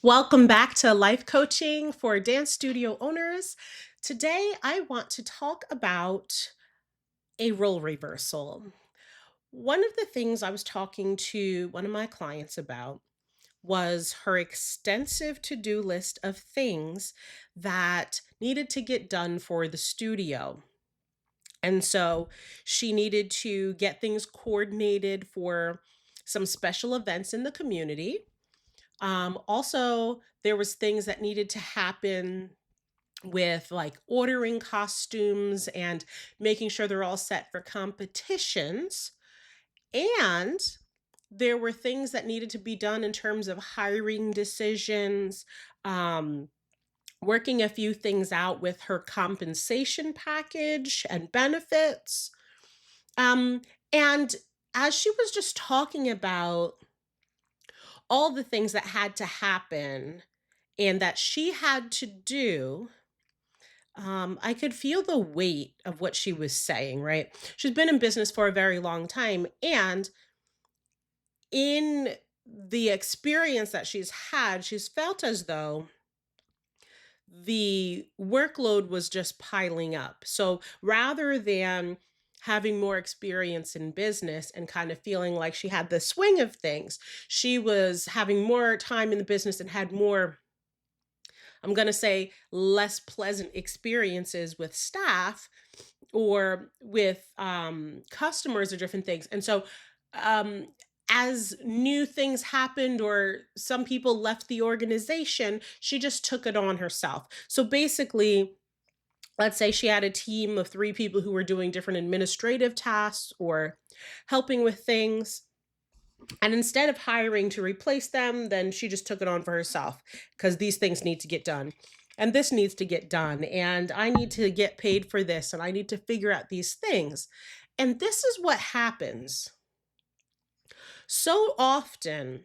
Welcome back to Life Coaching for Dance Studio Owners. Today, I want to talk about a role reversal. One of the things I was talking to one of my clients about was her extensive to do list of things that needed to get done for the studio. And so she needed to get things coordinated for some special events in the community. Also, there was things that needed to happen with like ordering costumes and making sure they're all set for competitions. And there were things that needed to be done in terms of hiring decisions, um, working a few things out with her compensation package and benefits. Um, and as she was just talking about all the things that had to happen and that she had to do, I could feel the weight of what she was saying, right? She's been in business for a very long time. And in the experience that she's had, she's felt as though the workload was just piling up. So rather than having more experience in business and kind of feeling like she had the swing of things, she was having more time in the business and had more, I'm going to say, less pleasant experiences with staff or with customers or different things. And so, um, as new things happened or some people left the organization, she just took it on herself. So basically, let's say she had a team of three people who were doing different administrative tasks or helping with things. And instead of hiring to replace them, then she just took it on for herself because these things need to get done. And this needs to get done. And I need to get paid for this. And I need to figure out these things. And this is what happens. So often,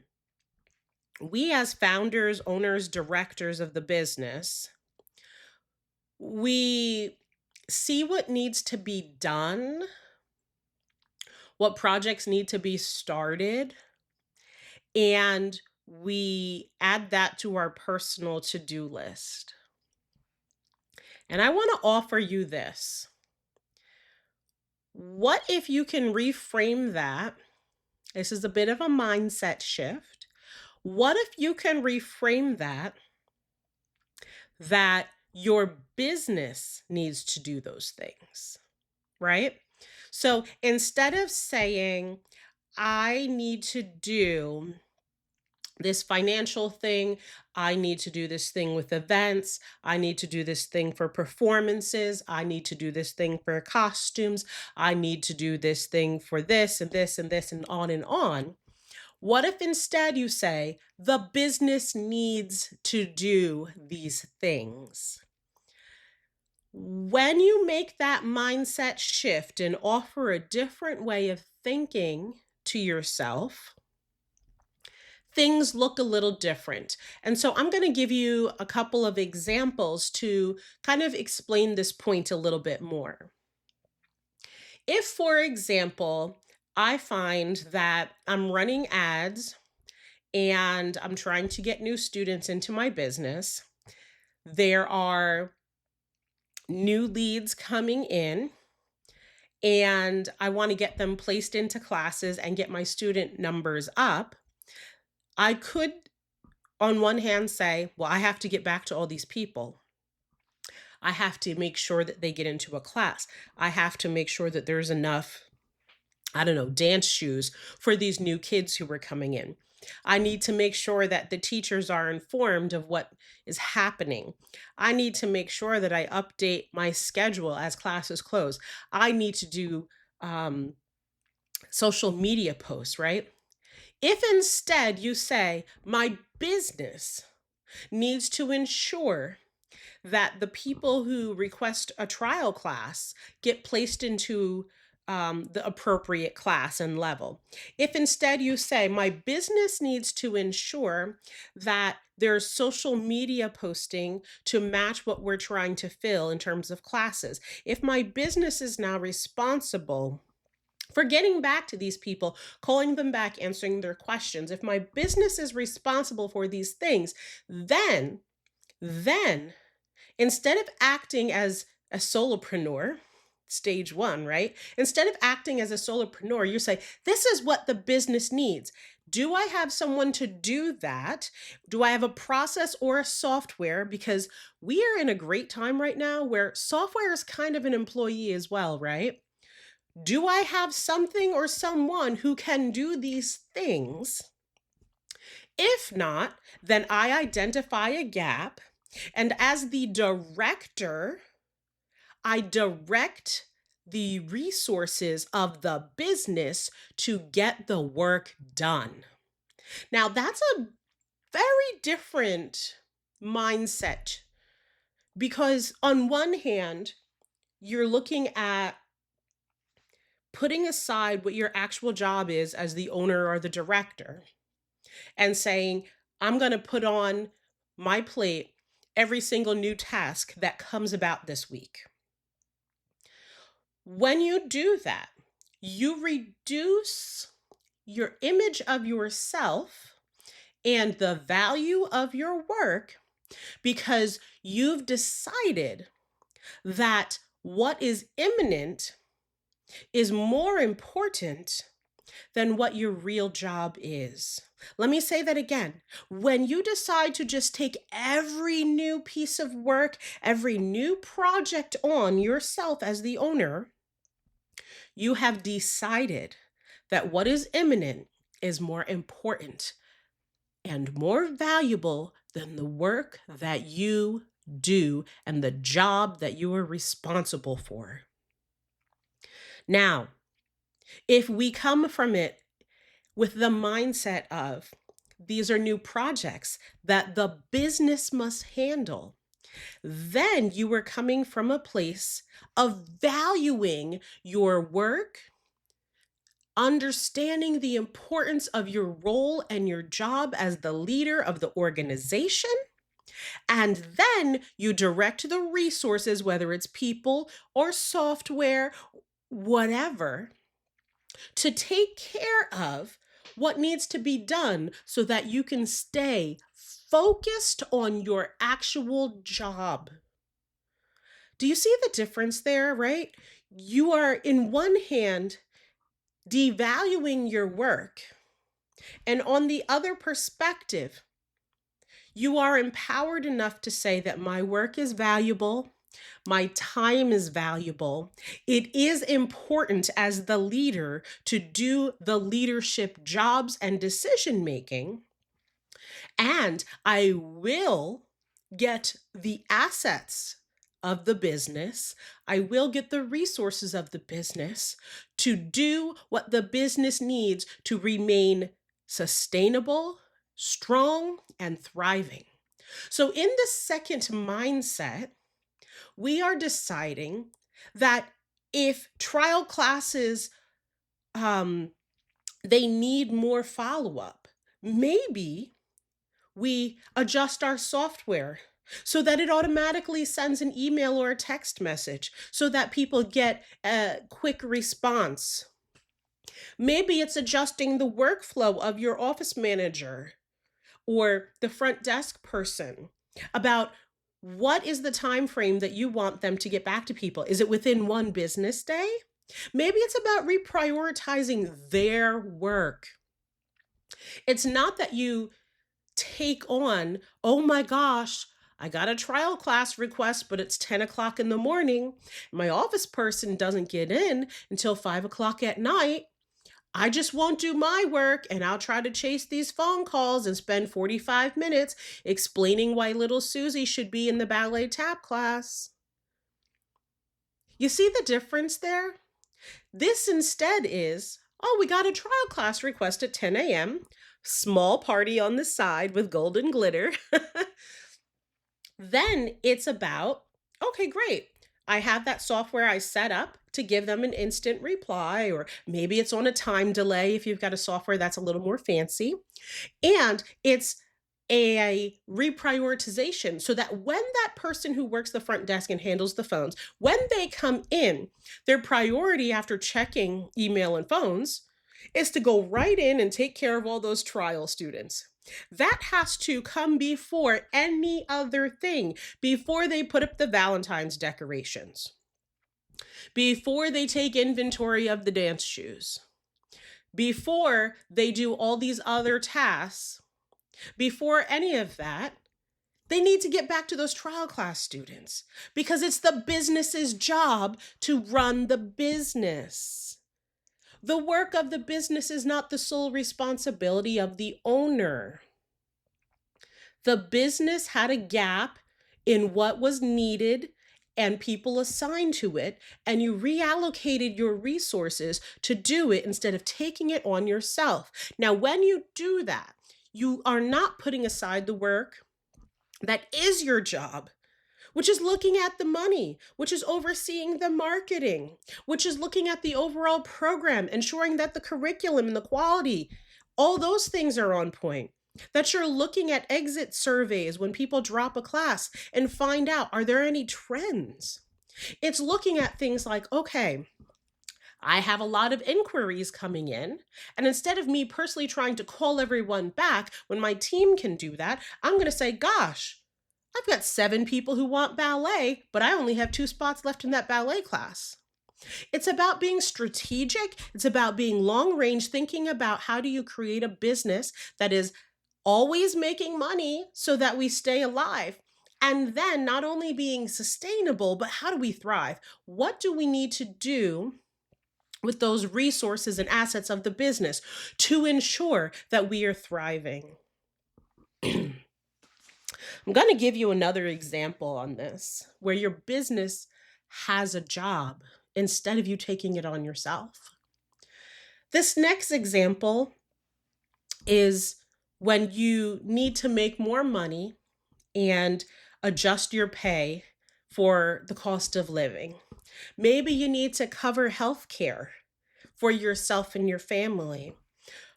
we as founders, owners, directors of the business, we see what needs to be done, what projects need to be started, and we add that to our personal to-do list. And I want to offer you this. What if you can reframe that? This is a bit of a mindset shift. What if you can reframe that your business needs to do those things, right? So instead of saying, I need to do this financial thing, I need to do this thing with events, I need to do this thing for performances, I need to do this thing for costumes, I need to do this thing for this and this and this and on and on. What if instead you say, the business needs to do these things? When you make that mindset shift and offer a different way of thinking to yourself, things look a little different. And so I'm going to give you a couple of examples to kind of explain this point a little bit more. If, for example, I find that I'm running ads and I'm trying to get new students into my business, there are new leads coming in, and I want to get them placed into classes and get my student numbers up, I could, on one hand, say, well, I have to get back to all these people. I have to make sure that they get into a class. I have to make sure that there's enough, I don't know, dance shoes for these new kids who are coming in. I need to make sure that the teachers are informed of what is happening. I need to make sure that I update my schedule as classes close. I need to do social media posts, right? If instead you say, my business needs to ensure that the people who request a trial class get placed into the appropriate class and level. If instead you say, my business needs to ensure that there's social media posting to match what we're trying to fill in terms of classes. If my business is now responsible For getting back to these people, calling them back, answering their questions. If my business is responsible for these things, then instead of acting as a solopreneur, stage one, right? Instead of acting as a solopreneur, you say, this is what the business needs. Do I have someone to do that? Do I have a process or a software? Because we are in a great time right now where software is kind of an employee as well, right? Do I have something or someone who can do these things? If not, then I identify a gap. And as the director, I direct the resources of the business to get the work done. Now, that's a very different mindset because, on one hand, you're looking at putting aside what your actual job is as the owner or the director and saying, I'm going to put on my plate every single new task that comes about this week. When you do that, you reduce your image of yourself and the value of your work because you've decided that what is imminent is more important than what your real job is. Let me say that again. When you decide to just take every new piece of work, every new project on yourself as the owner, you have decided that what is imminent is more important and more valuable than the work that you do and the job that you are responsible for. Now, if we come from it with the mindset of these are new projects that the business must handle, then you are coming from a place of valuing your work, understanding the importance of your role and your job as the leader of the organization. And then you direct the resources, whether it's people or software, whatever, to take care of what needs to be done so that you can stay focused on your actual job. Do you see the difference there, right? You are, in one hand, devaluing your work, and on the other perspective, you are empowered enough to say that my work is valuable. My time is valuable. It is important as the leader to do the leadership jobs and decision making. And I will get the assets of the business. I will get the resources of the business to do what the business needs to remain sustainable, strong, and thriving. So, in the second mindset, we are deciding that if trial classes they need more follow-up, maybe we adjust our software so that it automatically sends an email or a text message so that people get a quick response. Maybe it's adjusting the workflow of your office manager or the front desk person about what is the time frame that you want them to get back to people. Is it within one business day? Maybe it's about reprioritizing their work. It's not that you take on, oh my gosh, I got a trial class request, but it's 10 o'clock in the morning. My office person doesn't get in until 5 o'clock at night. I just won't do my work and I'll try to chase these phone calls and spend 45 minutes explaining why little Susie should be in the ballet tap class. You see the difference there? This instead is, oh, we got a trial class request at 10 a.m., small party on the side with golden glitter. Then it's about, okay, great. I have that software I set up to give them an instant reply, or maybe it's on a time delay if you've got a software that's a little more fancy. And it's a reprioritization so that when that person who works the front desk and handles the phones, when they come in, their priority after checking email and phones is to go right in and take care of all those trial students. That has to come before any other thing, before they put up the Valentine's decorations, before they take inventory of the dance shoes, before they do all these other tasks. Before any of that, they need to get back to those trial class students because it's the business's job to run the business. The work of the business is not the sole responsibility of the owner. The business had a gap in what was needed and people assigned to it, and you reallocated your resources to do it instead of taking it on yourself. Now, when you do that, you are not putting aside the work that is your job, which is looking at the money, which is overseeing the marketing, which is looking at the overall program, ensuring that the curriculum and the quality, all those things are on point. That you're looking at exit surveys when people drop a class and find out, are there any trends? It's looking at things like, okay, I have a lot of inquiries coming in. And instead of me personally trying to call everyone back when my team can do that, I'm going to say, gosh, I've got 7 people who want ballet, but I only have 2 spots left in that ballet class. It's about being strategic. It's about being long range, thinking about how do you create a business that is always making money so that we stay alive. And then not only being sustainable, but how do we thrive? What do we need to do with those resources and assets of the business to ensure that we are thriving? I'm going to give you another example on this where your business has a job instead of you taking it on yourself. This next example is when you need to make more money and adjust your pay for the cost of living. Maybe you need to cover health care for yourself and your family.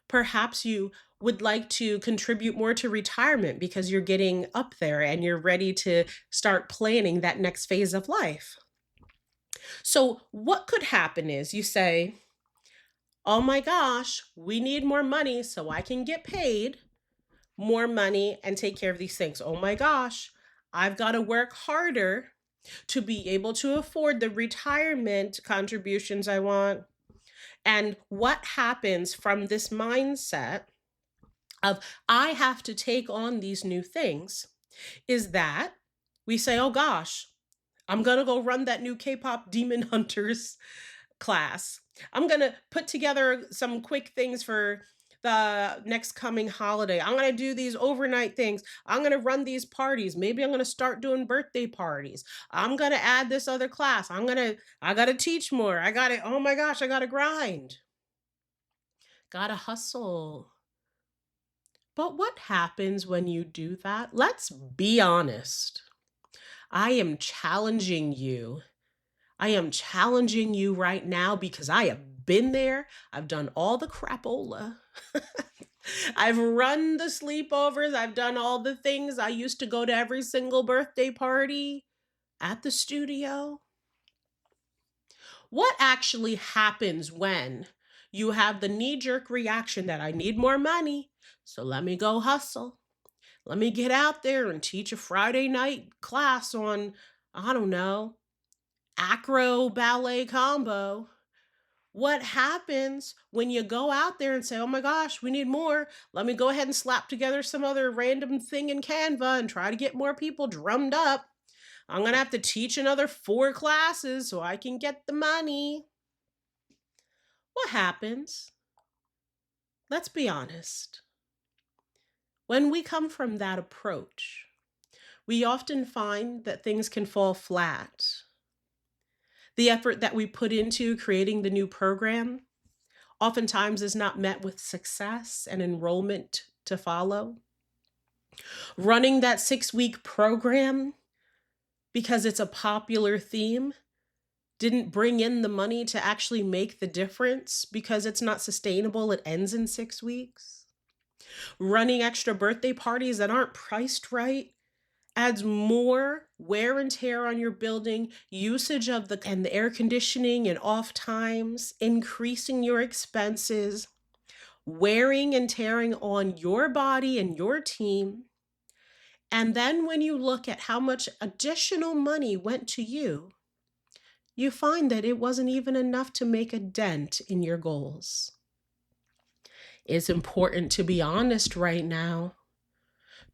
Perhaps you would like to contribute more to retirement because you're getting up there and you're ready to start planning that next phase of life. So, what could happen is you say, oh my gosh, we need more money so I can get paid more money and take care of these things. Oh my gosh, I've got to work harder to be able to afford the retirement contributions I want. And what happens from this mindset of I have to take on these new things is that we say, oh gosh, I'm going to go run that new K-pop Demon Hunters class. I'm going to put together some quick things for the next coming holiday. I'm going to do these overnight things. I'm going to run these parties. Maybe I'm going to start doing birthday parties. I'm going to add this other class. I got to teach more. Oh my gosh, I got to grind. Got to hustle. But what happens when you do that? Let's be honest. I am challenging you. I am challenging you right now because I have been there. I've done all the crapola. I've run the sleepovers. I've done all the things. I used to go to every single birthday party at the studio. What actually happens when you have the knee-jerk reaction that I need more money, so let me go hustle. Let me get out there and teach a Friday night class on, I don't know, acro ballet combo. What happens when you go out there and say, oh my gosh, we need more. Let me go ahead and slap together some other random thing in Canva and try to get more people drummed up. I'm going to have to teach another 4 classes so I can get the money. What happens? Let's be honest. When we come from that approach, we often find that things can fall flat. The effort that we put into creating the new program oftentimes is not met with success and enrollment to follow. Running that 6-week program because it's a popular theme didn't bring in the money to actually make the difference because it's not sustainable. It ends in 6 weeks. Running extra birthday parties that aren't priced right adds more wear and tear on your building, usage of the air conditioning and off times, increasing your expenses, wearing and tearing on your body and your team. And then when you look at how much additional money went to you find that it wasn't even enough to make a dent in your goals. It's important to be honest right now.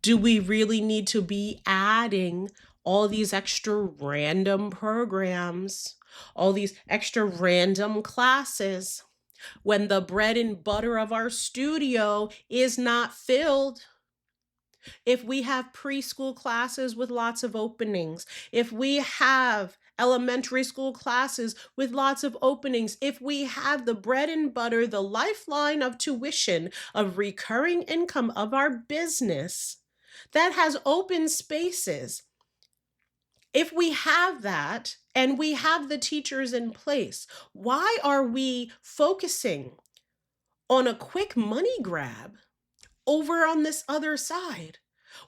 Do we really need to be adding all these extra random programs, all these extra random classes, when the bread and butter of our studio is not filled? If we have preschool classes with lots of openings, if we have elementary school classes with lots of openings, if we have the bread and butter, the lifeline of tuition, of recurring income of our business that has open spaces, if we have that and we have the teachers in place, why are we focusing on a quick money grab over on this other side?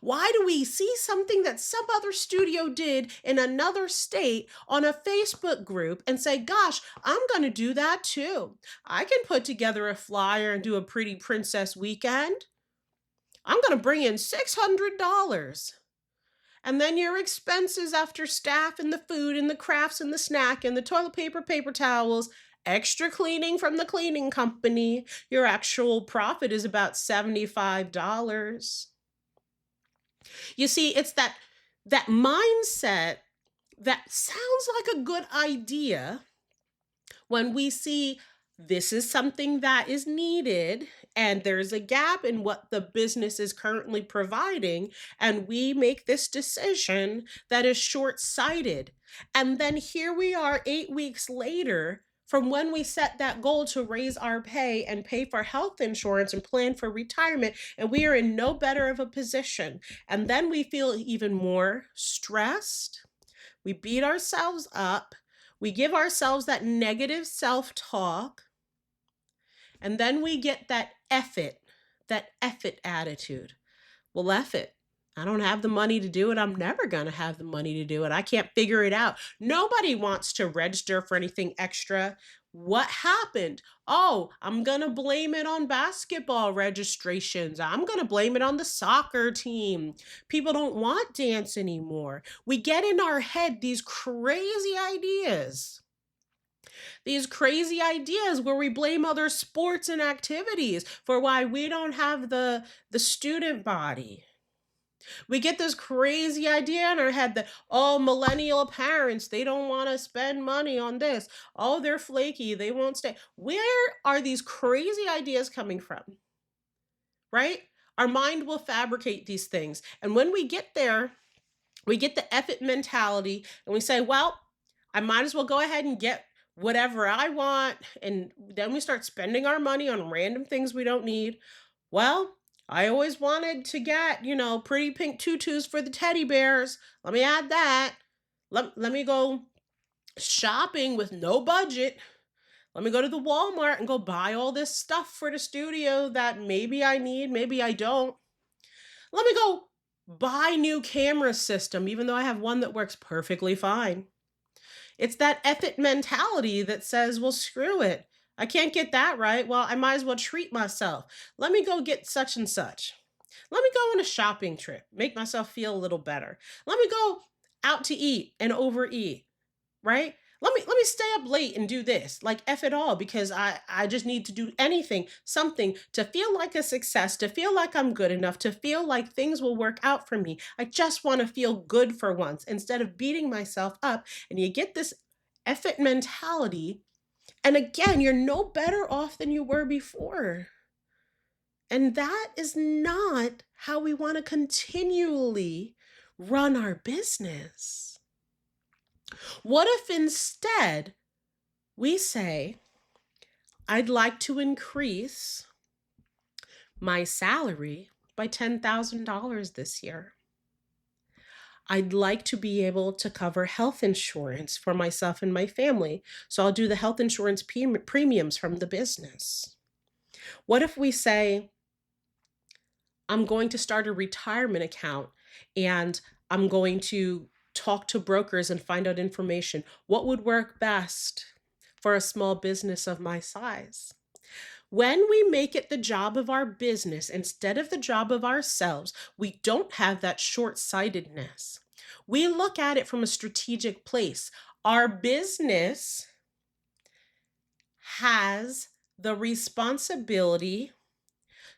Why do we see something that some other studio did in another state on a Facebook group and say, gosh, I'm going to do that too? I can put together a flyer and do a pretty princess weekend. I'm going to bring in $600. And then your expenses after staff and the food and the crafts and the snack and the toilet paper, paper towels, extra cleaning from the cleaning company, your actual profit is about $75. You see, it's that mindset that sounds like a good idea when we see this is something that is needed and there's a gap in what the business is currently providing, and we make this decision that is short-sighted. And then here we are 8 weeks later from when we set that goal to raise our pay and pay for health insurance and plan for retirement, and we are in no better of a position. And then we feel even more stressed. We beat ourselves up. We give ourselves that negative self-talk. And then we get that that F it attitude. Well, F it. I don't have the money to do it. I'm never going to have the money to do it. I can't figure it out. Nobody wants to register for anything extra. What happened? Oh, I'm going to blame it on basketball registrations. I'm going to blame it on the soccer team. People don't want dance anymore. We get in our head these crazy ideas. These crazy ideas where we blame other sports and activities for why we don't have the student body. We get this crazy idea in our head that, oh, millennial parents, they don't want to spend money on this. Oh, they're flaky. They won't stay. Where are these crazy ideas coming from? Right? Our mind will fabricate these things. And when we get there, we get the F it mentality and we say, well, I might as well go ahead and get whatever I want. And then we start spending our money on random things we don't need. Well, I always wanted to get, pretty pink tutus for the teddy bears. Let me add that. Let me go shopping with no budget. Let me go to the Walmart and go buy all this stuff for the studio that maybe I need, maybe I don't. Let me go buy new camera system, even though I have one that works perfectly fine. It's that F it mentality that says, well, screw it. I can't get that right. Well, I might as well treat myself. Let me go get such and such. Let me go on a shopping trip, make myself feel a little better. Let me go out to eat and overeat, right? Let me stay up late and do this, like F it all, because I just need to do anything, something to feel like a success, to feel like I'm good enough, to feel like things will work out for me. I just want to feel good for once instead of beating myself up. And you get this F it mentality. And again, you're no better off than you were before. And that is not how we want to continually run our business. What if instead we say, I'd like to increase my salary by $10,000 this year. I'd like to be able to cover health insurance for myself and my family. So I'll do the health insurance premiums from the business. What if we say, I'm going to start a retirement account and I'm going to talk to brokers and find out information. What would work best for a small business of my size? When we make it the job of our business instead of the job of ourselves, we don't have that short sightedness. We look at it from a strategic place. Our business has the responsibility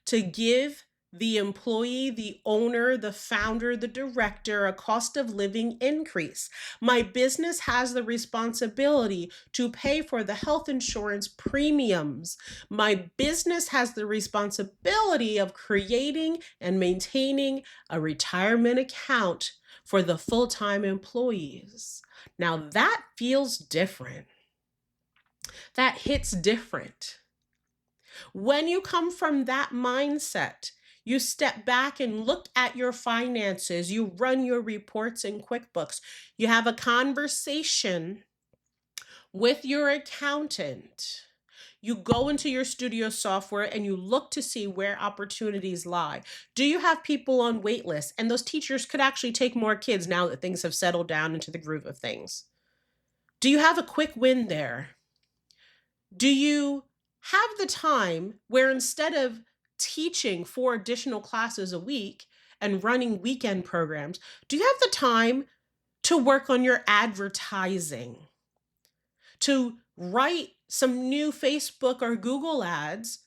to give the employee, the owner, the founder, the director a cost of living increase. My business has the responsibility to pay for the health insurance premiums. My business has the responsibility of creating and maintaining a retirement account for the full-time employees. Now that feels different. That hits different. When you come from that mindset, you step back and look at your finances, you run your reports in QuickBooks, you have a conversation with your accountant. You go into your studio software and you look to see where opportunities lie. Do you have people on wait lists? And those teachers could actually take more kids now that things have settled down into the groove of things. Do you have a quick win there? Do you have the time where instead of teaching 4 additional classes a week and running weekend programs, do you have the time to work on your advertising, to write some new Facebook or Google ads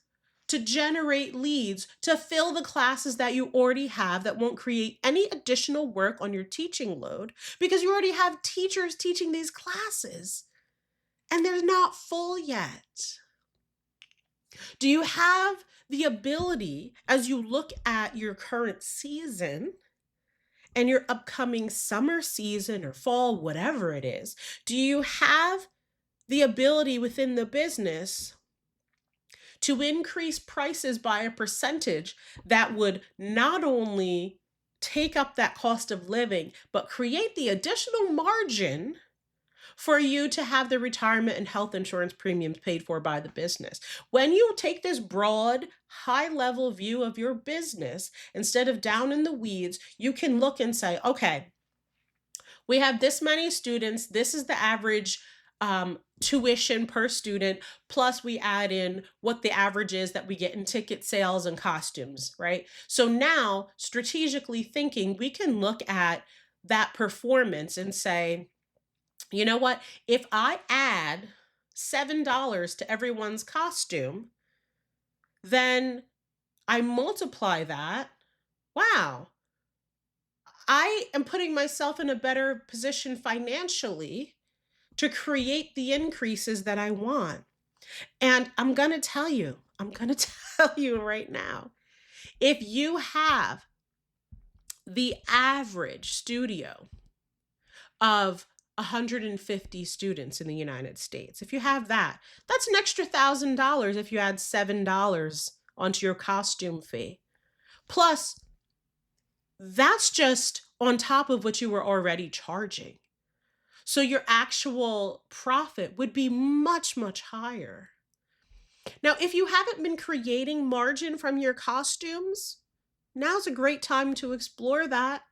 to generate leads, to fill the classes that you already have that won't create any additional work on your teaching load because you already have teachers teaching these classes and they're not full yet? Do you have the ability, as you look at your current season and your upcoming summer season or fall, whatever it is, do you have the ability within the business to increase prices by a percentage that would not only take up that cost of living, but create the additional margin for you to have the retirement and health insurance premiums paid for by the business? When you take this broad, high level view of your business, instead of down in the weeds, you can look and say, okay, we have this many students. This is the average tuition per student. Plus, we add in what the average is that we get in ticket sales and costumes, right? So now, strategically thinking, we can look at that performance and say, you know what? If I add $7 to everyone's costume, then I multiply that. Wow. I am putting myself in a better position financially to create the increases that I want. And I'm going to tell you right now, if you have the average studio of 150 students in the United States, if you have that, that's an extra $1,000 if you add $7 onto your costume fee. Plus, that's just on top of what you were already charging. So your actual profit would be much, much higher. Now, if you haven't been creating margin from your costumes, now's a great time to explore that.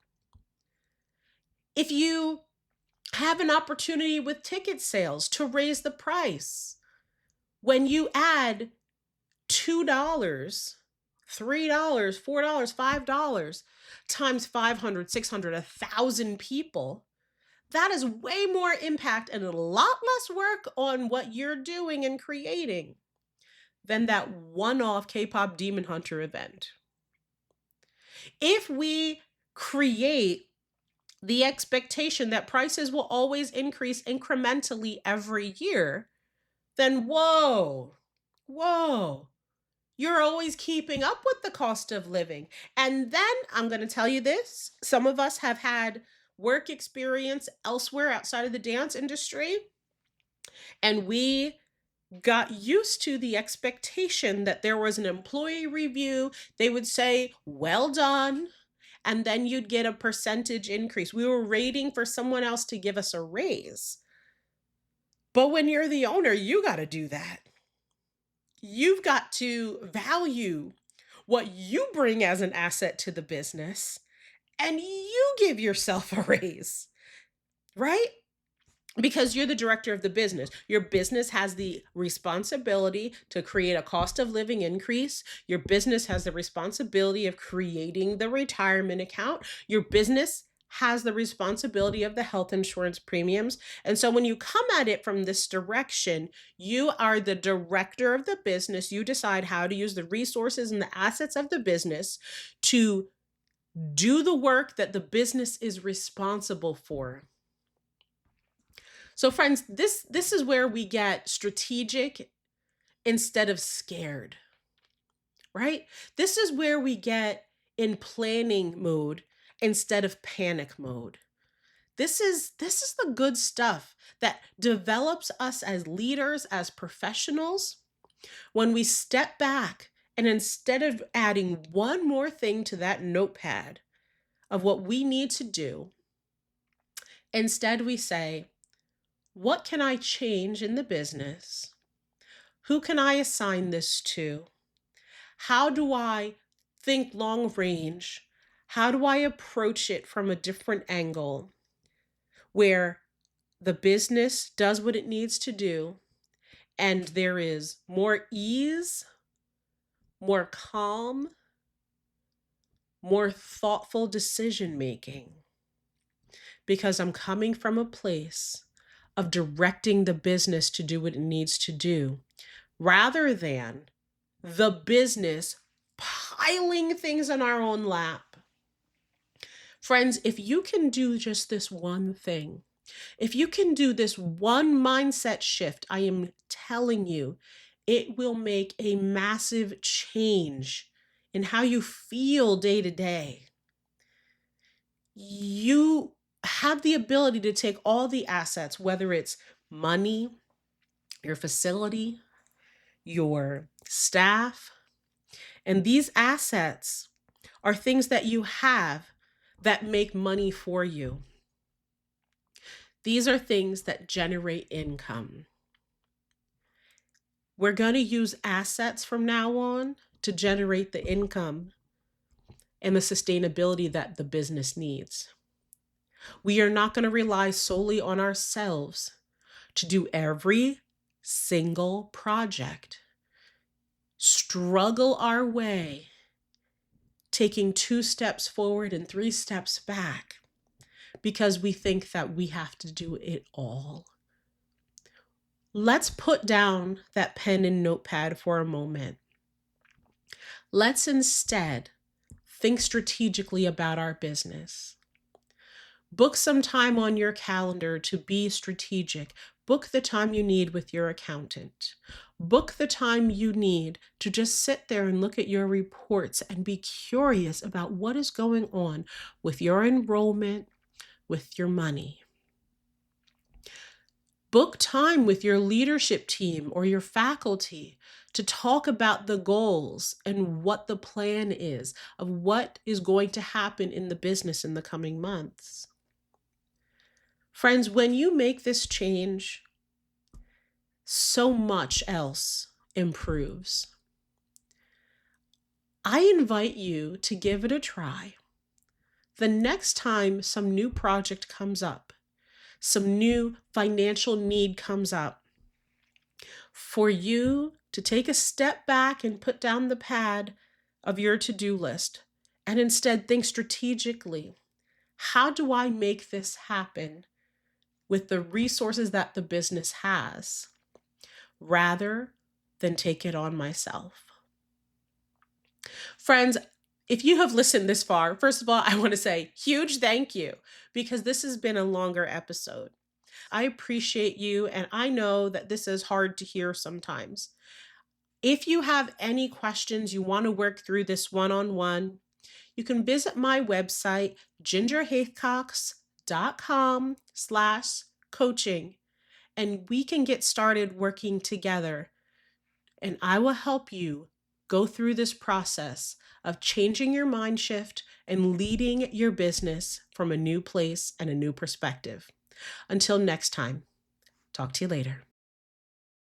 If you have an opportunity with ticket sales to raise the price, when you add $2, $3, $4, $5 times 500, 600, 1,000 people, that is way more impact and a lot less work on what you're doing and creating than that one-off K-pop Demon Hunter event. If we create the expectation that prices will always increase incrementally every year, then whoa, you're always keeping up with the cost of living. And then I'm going to tell you this, some of us have had work experience elsewhere outside of the dance industry, and we got used to the expectation that there was an employee review. They would say, well done. And then you'd get a percentage increase. We were waiting for someone else to give us a raise. But when you're the owner, you got to do that. You've got to value what you bring as an asset to the business, and you give yourself a raise, right? Because you're the director of the business. Your business has the responsibility to create a cost of living increase. Your business has the responsibility of creating the retirement account. Your business has the responsibility of the health insurance premiums. And so when you come at it from this direction, you are the director of the business. You decide how to use the resources and the assets of the business to do the work that the business is responsible for. So friends, this is where we get strategic instead of scared, right? This is where we get in planning mode instead of panic mode. This is the good stuff that develops us as leaders, as professionals, when we step back and instead of adding one more thing to that notepad of what we need to do, instead we say, what can I change in the business? Who can I assign this to? How do I think long range? How do I approach it from a different angle where the business does what it needs to do and there is more ease, more calm, more thoughtful decision making? Because I'm coming from a place of directing the business to do what it needs to do, rather than the business piling things on our own lap. Friends, if you can do just this one thing, if you can do this one mindset shift, I am telling you, it will make a massive change in how you feel day to day. You have the ability to take all the assets, whether it's money, your facility, your staff, and these assets are things that you have that make money for you. These are things that generate income. We're going to use assets from now on to generate the income and the sustainability that the business needs. We are not going to rely solely on ourselves to do every single project, struggle our way, taking 2 steps forward and 3 steps back because we think that we have to do it all. Let's put down that pen and notepad for a moment. Let's instead think strategically about our business. Book some time on your calendar to be strategic. Book the time you need with your accountant. Book the time you need to just sit there and look at your reports and be curious about what is going on with your enrollment, with your money. Book time with your leadership team or your faculty to talk about the goals and what the plan is of what is going to happen in the business in the coming months. Friends, when you make this change, so much else improves. I invite you to give it a try. The next time some new project comes up, some new financial need comes up, for you to take a step back and put down the pad of your to-do list and instead think strategically, how do I make this happen with the resources that the business has, rather than take it on myself? Friends, if you have listened this far, first of all, I want to say huge thank you, because this has been a longer episode. I appreciate you, and I know that this is hard to hear sometimes. If you have any questions, you want to work through this one-on-one, you can visit my website, gingerhaycox.com/coaching, and we can get started working together. And I will help you go through this process of changing your mind shift and leading your business from a new place and a new perspective. Until next time, talk to you later.